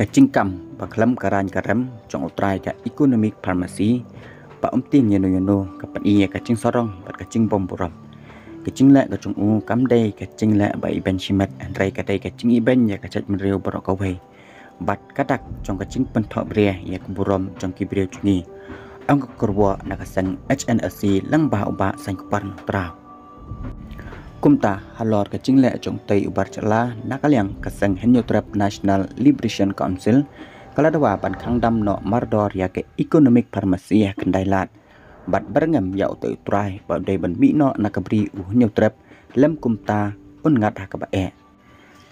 cái chính cầm và khám cả ran cả rắm trong trai cái economic pharmacy và ông tiên như nó các bạn y cái chính sáu rong và cái chính bom bồ cái chính lệ cái trong u cắm đây cái chính lệ bảy benchmark anh đây cái chính y bên nhà cái chất mình rêu bờ cầu về bát cắt đặc trong cái chính phân thọ bria nhà cái bồ trong cái bria chung nghi ông có cơ là cái sang HNSC lăng bảo bạ sang cái pan trào cung ta halor cái chính lệ trong tây Barcelona nakaliang cái sang Henyotrap National Liberation Council kalau ada ban khang dam no mardor ya cái economic pharmacy ya kendai lat bat berngam ya utai trai ba dai ban mi no nakabri Henyotrap lem kumta un ngat ha ka ba e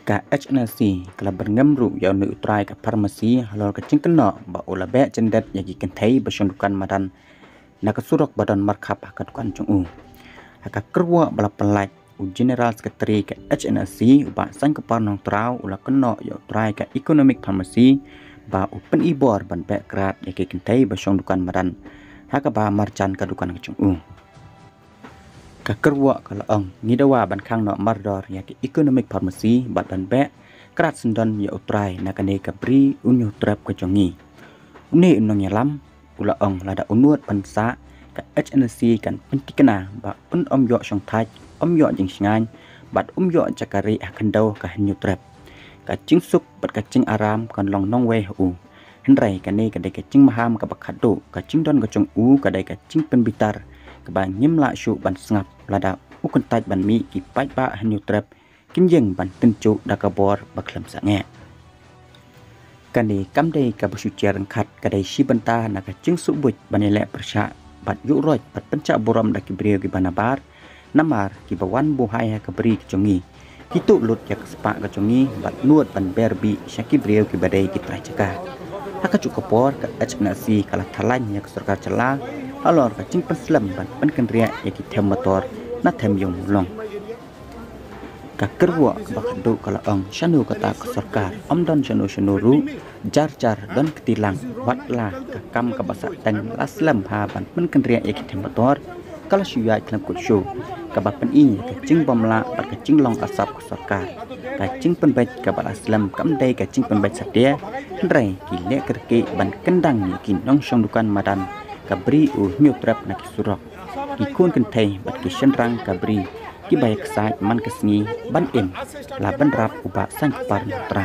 ka HNC kalau berngam ru ya nu trai ka pharmacy halor cái chính no ba ola be cendet ya ki kentai basundukan madan nakasurok badan markhap ka dukan chung u ka kerwa bala pelaj General Secretary ke HNC ba sang kepan nong trau ula keno yo try ke economic pharmacy ba open ibor ban background ya ke kentai ba song dukan madan ha ka ba marchan ka dukan ka chung ka kerwa ka laong ngidawa ban khang no mardor ya ke economic pharmacy ba ban back krat sendon yo try na kane ka bri unyo trap ka chongi ni nong yalam ula ong lada unuat ban sa ka HNC kan pentikna ba un yo song thai yo jing ngai bat yo chakari akan dau ka Henyotrap ka ching suk bat ka ching aram kan long nong we u henrai ka ne ka dai ka ching maham ka bakhadu ka ching don ka chung u ka dai ka ching penbitar ka ba nyim la shu ban ngap lada u kan taj ban mi ki pai ba Henyotrap kin jeng ban tin chu da ka bor baklam sa nge ka ni kam dai ka bu cher khat ka dai shi banta na ka ching su buj ban le persha bat yu roj bat penca boram da ki brio ki banabar namar ki bawan buhai ha kabri chongi kitu lut yak spa ka chongi bat nuot ban berbi syaki brio ki badai ki trajaka haka cukupor ka HNC kala thalan yak sarkar chala alor ka cing penslam ban penkendria yak ki them motor na them yong long ka kerwa ka bakadu kala ong shanu kata ka sarkar amdan shanu ru jar don ketilang watla ka kam ka basak tan aslam ha ban penkendria yak ki them motor kalau syuya dalam kursu kabapan ini kacing bomla bar kacing long asap ke sarkar kacing penbaik kabal aslam kamdai kacing penbaik sadia hendrai kile kerke ban kendang ni kin nong song dukan madan kabri Henyotrap nak surok kikun kentai bat kishen rang kabri ki baik sai man kesni ban im la ban rap uba sang par tra